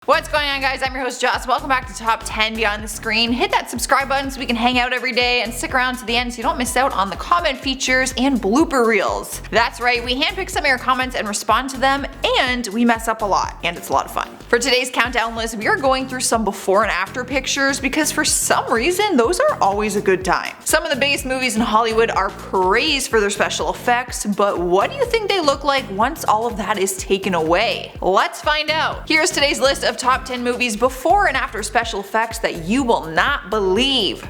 What's going on, guys? I'm your host Joss. Welcome back to Top 10 Beyond the Screen. Hit that subscribe button so we can hang out every day, and stick around to the end so you don't miss out on the comment features and blooper reels. That's right, we handpick some of your comments and respond to them, and we mess up a lot, and it's a lot of fun. For today's countdown list, we are going through some before and after pictures because for some reason those are always a good time. Some of the biggest movies in Hollywood are praised for their special effects, but what do you think they look like once all of that is taken away? Let's find out. Here's today's list of top 10 movies before and after special effects that you will not believe.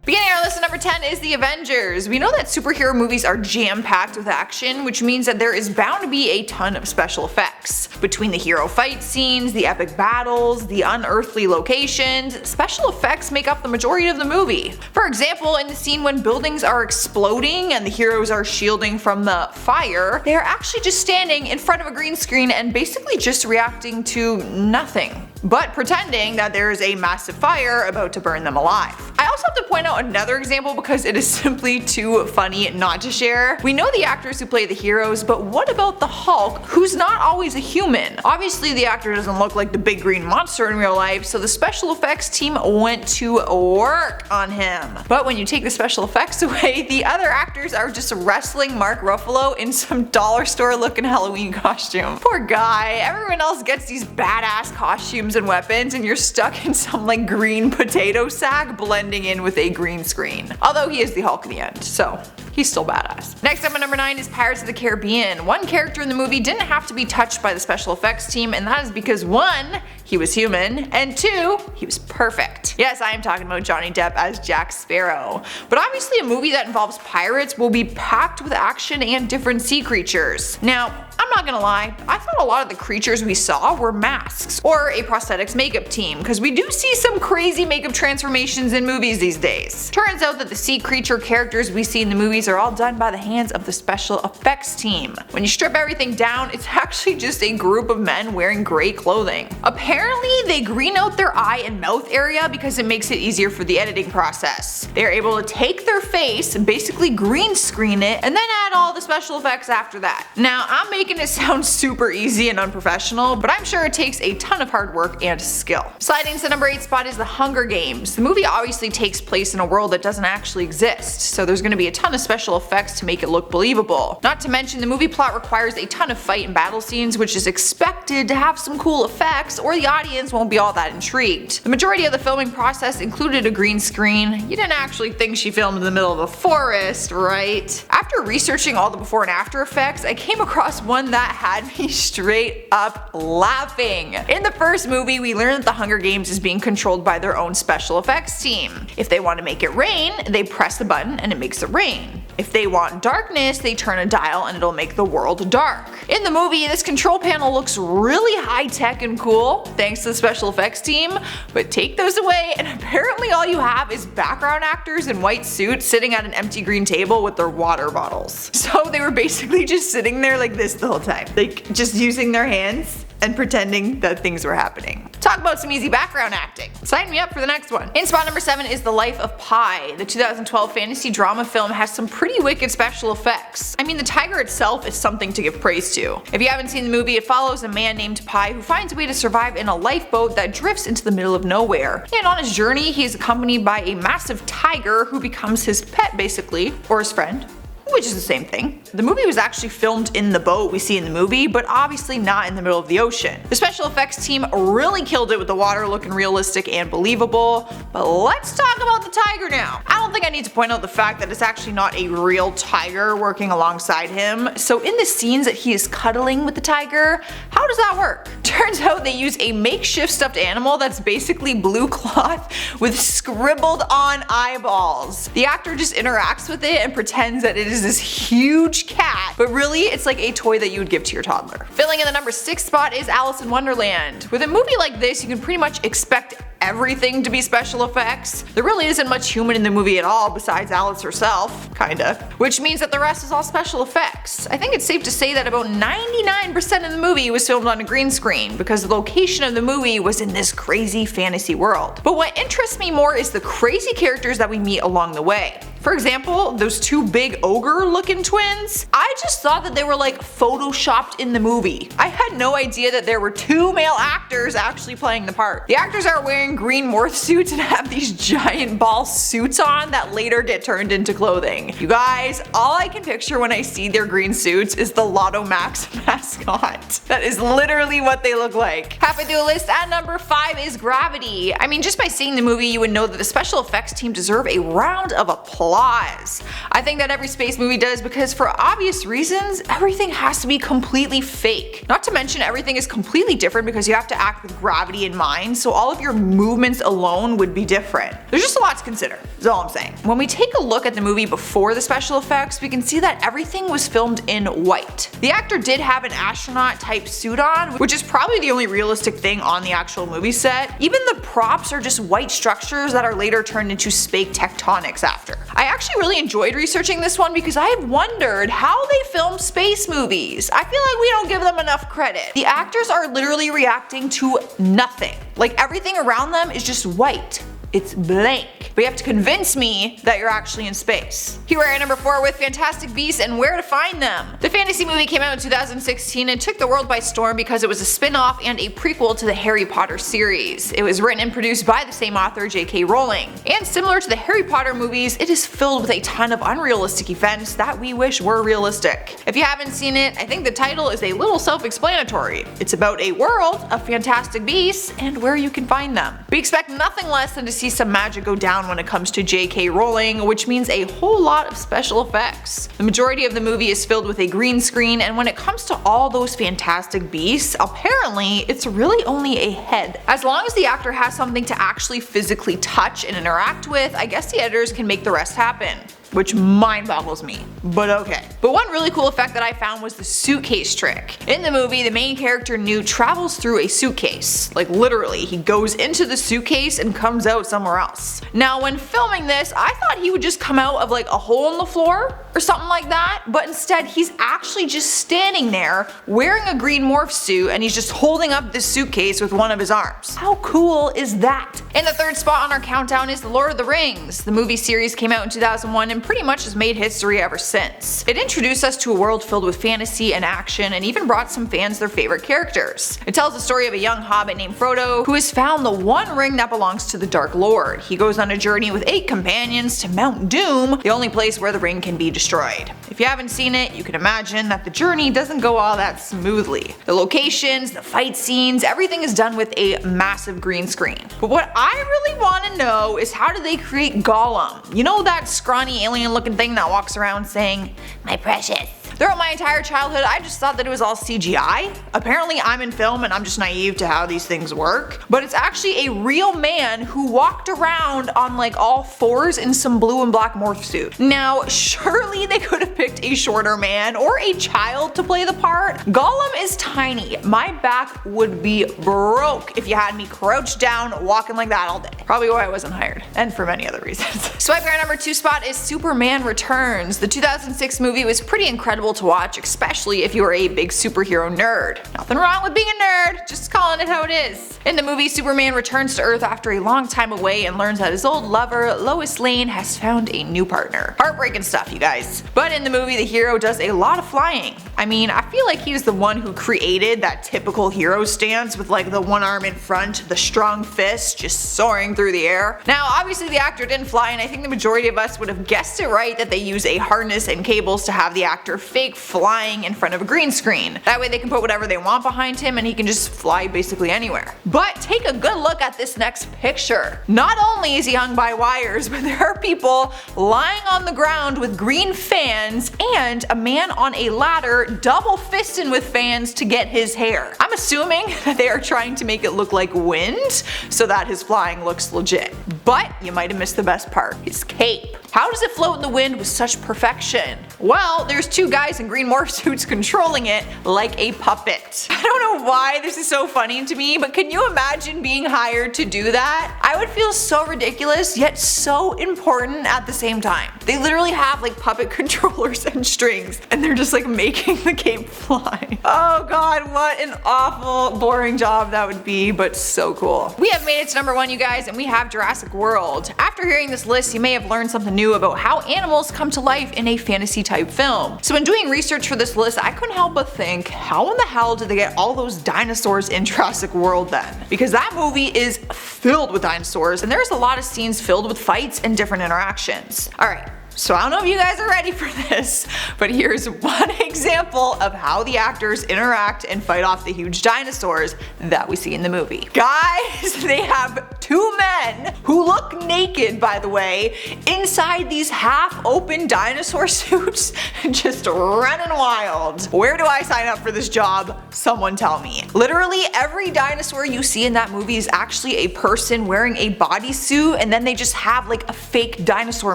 Beginning our list at number 10 is the Avengers. We know that superhero movies are jam-packed with action, which means that there is bound to be a ton of special effects. Between the hero fight scenes, the epic battles, the unearthly locations, special effects make up the majority of the movie. For example, in the scene when buildings are exploding and the heroes are shielding from the fire, they are actually just standing in front of a green screen and basically just reacting to nothing, but pretending that there is a massive fire about to burn them alive. I also have to point out another example because it is simply too funny not to share. We know the actors who play the heroes, but what about the Hulk, who's not always a human? Obviously the actor doesn't look like the big green monster in real life, so the special effects team went to work on him. But when you take the special effects away, the other actors are just wrestling Mark Ruffalo in some dollar store looking Halloween costume. Poor guy, everyone else gets these badass costumes and weapons, and you're stuck in some like green potato sack blending in with a green screen. Although he is the Hulk in the end, so he's still badass. Next up at number 9 is Pirates of the Caribbean. One character in the movie didn't have to be touched by the special effects team, and that is because 1, he was human, and 2, he was perfect. Yes, I am talking about Johnny Depp as Jack Sparrow. But obviously a movie that involves pirates will be packed with action and different sea creatures. Now, I'm not gonna lie, I thought a lot of the creatures we saw were masks or a prosthetics makeup team, because we do see some crazy makeup transformations in movies these days. Turns out that the sea creature characters we see in the movies are all done by the hands of the special effects team. When you strip everything down, it's actually just a group of men wearing gray clothing. Apparently they green out their eye and mouth area because it makes it easier for the editing process. They are able to take their face and basically green screen it and then add all the special effects after that. Now I'm making it sound super easy and unprofessional, but I'm sure it takes a ton of hard work and skill. Sliding to the number 8 spot is The Hunger Games. The movie obviously takes place in a world that doesn't actually exist, so there's going to be a ton of special effects to make it look believable. Not to mention the movie plot requires a ton of fight and battle scenes, which is expected to have some cool effects or the audience won't be all that intrigued. The majority of the filming process included a green screen. You didn't actually think she filmed in the middle of a forest, right? After researching all the before and after effects, I came across one that had me straight up laughing. In the first movie, we learn that the Hunger Games is being controlled by their own special effects team. If they want to make it rain, they press the button and it makes it rain. If they want darkness, they turn a dial and it'll make the world dark. In the movie, this control panel looks really high tech and cool, thanks to the special effects team, but take those away and apparently all you have is background actors in white suits sitting at an empty green table with their water bottles. So they were basically just sitting there like this the whole time, like just using their hands and pretending that things were happening. Talk about some easy background acting. Sign me up for the next one. In spot number 7 is The Life of Pi. The 2012 fantasy drama film has some pretty wicked special effects. I mean, the tiger itself is something to give praise to. If you haven't seen the movie, it follows a man named Pi who finds a way to survive in a lifeboat that drifts into the middle of nowhere. And on his journey, he is accompanied by a massive tiger who becomes his pet basically, or his friend, which is the same thing. The movie was actually filmed in the boat we see in the movie, but obviously not in the middle of the ocean. The special effects team really killed it with the water looking realistic and believable, but let's talk about the tiger now. I don't think I need to point out the fact that it's actually not a real tiger working alongside him. So in the scenes that he is cuddling with the tiger, how does that work? Turns out they use a makeshift stuffed animal that's basically blue cloth with scribbled on eyeballs. The actor just interacts with it and pretends that it is this huge cat, but really it's like a toy that you would give to your toddler. Filling in the number 6 spot is Alice in Wonderland. With a movie like this, you can pretty much expect everything to be special effects. There really isn't much human in the movie at all besides Alice herself, kinda. Which means that the rest is all special effects. I think it's safe to say that about 99% of the movie was filmed on a green screen because the location of the movie was in this crazy fantasy world. But what interests me more is the crazy characters that we meet along the way. For example, those two big ogre looking twins, I just thought that they were like photoshopped in the movie. I had no idea that there were two male actors actually playing the part. The actors are wearing green morph suits and have these giant ball suits on that later get turned into clothing. You guys, all I can picture when I see their green suits is the Lotto Max mascot. That is literally what they look like. Halfway through the list at number 5 is Gravity. I mean, just by seeing the movie you would know that the special effects team deserve a round of applause. I think that every space movie does because for obvious reasons, everything has to be completely fake. Not to mention everything is completely different because you have to act with gravity in mind, so all of your movements alone would be different. There's just a lot to consider, is all I'm saying. When we take a look at the movie before the special effects, we can see that everything was filmed in white. The actor did have an astronaut type suit on, which is probably the only realistic thing on the actual movie set. Even the props are just white structures that are later turned into space tectonics after. I actually really enjoyed researching this one because I had wondered how they film space movies. I feel like we don't give them enough credit. The actors are literally reacting to nothing. Like everything around them is just white. It's blank. But you have to convince me that you're actually in space. Here we are at number 4 with Fantastic Beasts and Where to Find Them. The fantasy movie came out in 2016 and took the world by storm because it was a spin-off and a prequel to the Harry Potter series. It was written and produced by the same author, J.K. Rowling. And similar to the Harry Potter movies, it is filled with a ton of unrealistic events that we wish were realistic. If you haven't seen it, I think the title is a little self-explanatory. It's about a world of fantastic beasts and where you can find them. We expect nothing less than to see some magic go down when it comes to J.K. Rowling, which means a whole lot of special effects. The majority of the movie is filled with a green screen, and when it comes to all those fantastic beasts, apparently it's really only a head. As long as the actor has something to actually physically touch and interact with, I guess the editors can make the rest happen. Which mind boggles me, but okay. But one really cool effect that I found was the suitcase trick. In the movie, the main character Newt travels through a suitcase. Like literally, he goes into the suitcase and comes out somewhere else. Now when filming this, I thought he would just come out of like a hole in the floor or something like that, but instead he's actually just standing there wearing a green morph suit and he's just holding up this suitcase with one of his arms. How cool is that? In the 3rd spot on our countdown is The Lord of the Rings. The movie series came out in 2001 and pretty much has made history ever since. It introduced us to a world filled with fantasy and action and even brought some fans their favorite characters. It tells the story of a young hobbit named Frodo who has found the one ring that belongs to the Dark Lord. He goes on a journey with 8 companions to Mount Doom, the only place where the ring can be destroyed. If you haven't seen it, you can imagine that the journey doesn't go all that smoothly. The locations, the fight scenes, everything is done with a massive green screen. But what I really want to know is how did they create Gollum? You know that scrawny alien looking thing that walks around saying, "My precious." Throughout my entire childhood, I just thought that it was all CGI. Apparently I'm in film and I'm just naive to how these things work. But it's actually a real man who walked around on like all 4s in some blue and black morph suit. Now, surely they could have picked a shorter man or a child to play the part. Gollum is tiny. My back would be broke if you had me crouched down walking like that all day. Probably why I wasn't hired, and for many other reasons. Swiping our number 2 spot is Superman Returns. The 2006 movie was pretty incredible to watch, especially if you are a big superhero nerd. Nothing wrong with being a nerd, just calling it how it is. In the movie, Superman returns to Earth after a long time away and learns that his old lover, Lois Lane, has found a new partner. Heartbreaking stuff, you guys. But in the movie, the hero does a lot of flying. I mean, I feel like he's the one who created that typical hero stance with like the one arm in front, the strong fist just soaring through the air. Now, obviously the actor didn't fly, and I think the majority of us would have guessed it right that they use a harness and cables to have the actor fake flying in front of a green screen. That way they can put whatever they want behind him and he can just fly basically anywhere. But take a good look at this next picture. Not only is he hung by wires, but there are people lying on the ground with green fans and a man on a ladder double fisting with fans to get his hair. I'm assuming that they are trying to make it look like wind so that his flying looks legit. But you might have missed the best part, his cape. How does it float in the wind with such perfection? Well, there's two guys in green morph suits controlling it like a puppet. I don't know why this is so funny to me, but can you imagine being hired to do that? I would feel so ridiculous, yet so important at the same time. They literally have like puppet controllers and strings, and they're just like making the cape fly. Oh god, what an awful, boring job that would be, but so cool. We have made it to number 1, you guys, and we have Jurassic World. After hearing this list, you may have learned something new about how animals come to life in a fantasy type film. So when doing research for this list, I couldn't help but think, how in the hell did they get all those dinosaurs in Jurassic World then? Because that movie is filled with dinosaurs, and there's a lot of scenes filled with fights and different interactions. Alright. So I don't know if you guys are ready for this, but here's one example of how the actors interact and fight off the huge dinosaurs that we see in the movie. Guys, they have 2 men who look naked, by the way, inside these half-open dinosaur suits, just running wild. Where do I sign up for this job? Someone tell me. Literally every dinosaur you see in that movie is actually a person wearing a bodysuit, and then they just have like a fake dinosaur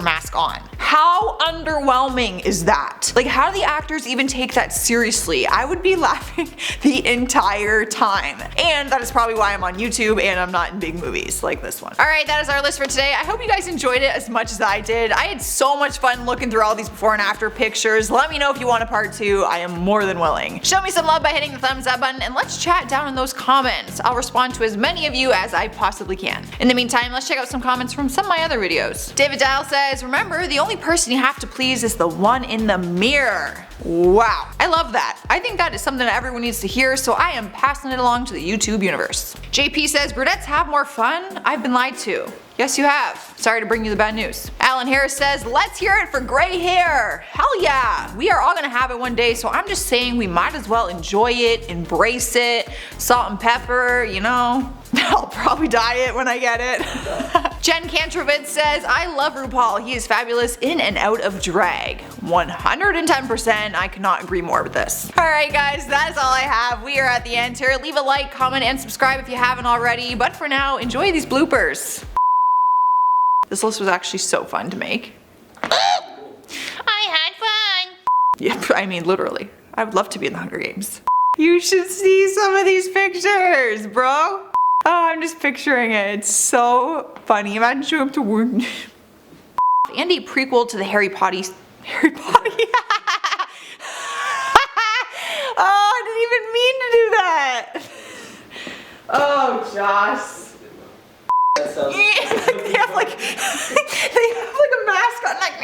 mask on. How underwhelming is that? Like, how do the actors even take that seriously? I would be laughing the entire time. And that is probably why I'm on YouTube and I'm not in big movies like this one. Alright, that is our list for today. I hope you guys enjoyed it as much as I did. I had so much fun looking through all these before and after pictures. Let me know if you want a part 2. I am more than willing. Show me some love by hitting the thumbs up button, and let's chat down in those comments. I'll respond to as many of you as I possibly can. In the meantime, let's check out some comments from some of my other videos. David Dial says, remember, the only person you have to please is the one in the mirror. Wow, I love that. I think that is something that everyone needs to hear, so I am passing it along to the YouTube universe. JP says, brunettes have more fun? I've been lied to. Yes, you have. Sorry to bring you the bad news. Alan Harris says, let's hear it for gray hair. Hell yeah. We are all gonna have it one day, so I'm just saying we might as well enjoy it, embrace it, salt and pepper, you know. I'll probably dye it when I get it. Jen Kantrovitz says, I love RuPaul. He is fabulous in and out of drag. 110%. I cannot agree more with this. Alright guys, that is all I have. We are at the end here. Leave a like, comment, and subscribe if you haven't already. But for now, enjoy these bloopers. This list was actually so fun to make. I had fun! Yep, I mean literally. I would love to be in the Hunger Games. You should see some of these pictures, bro! Oh, I'm just picturing it. It's so funny. Imagine showing up to work. And a prequel to the Harry Potter. Oh, I didn't even mean to do that! Oh, Josh. They have like a mascot like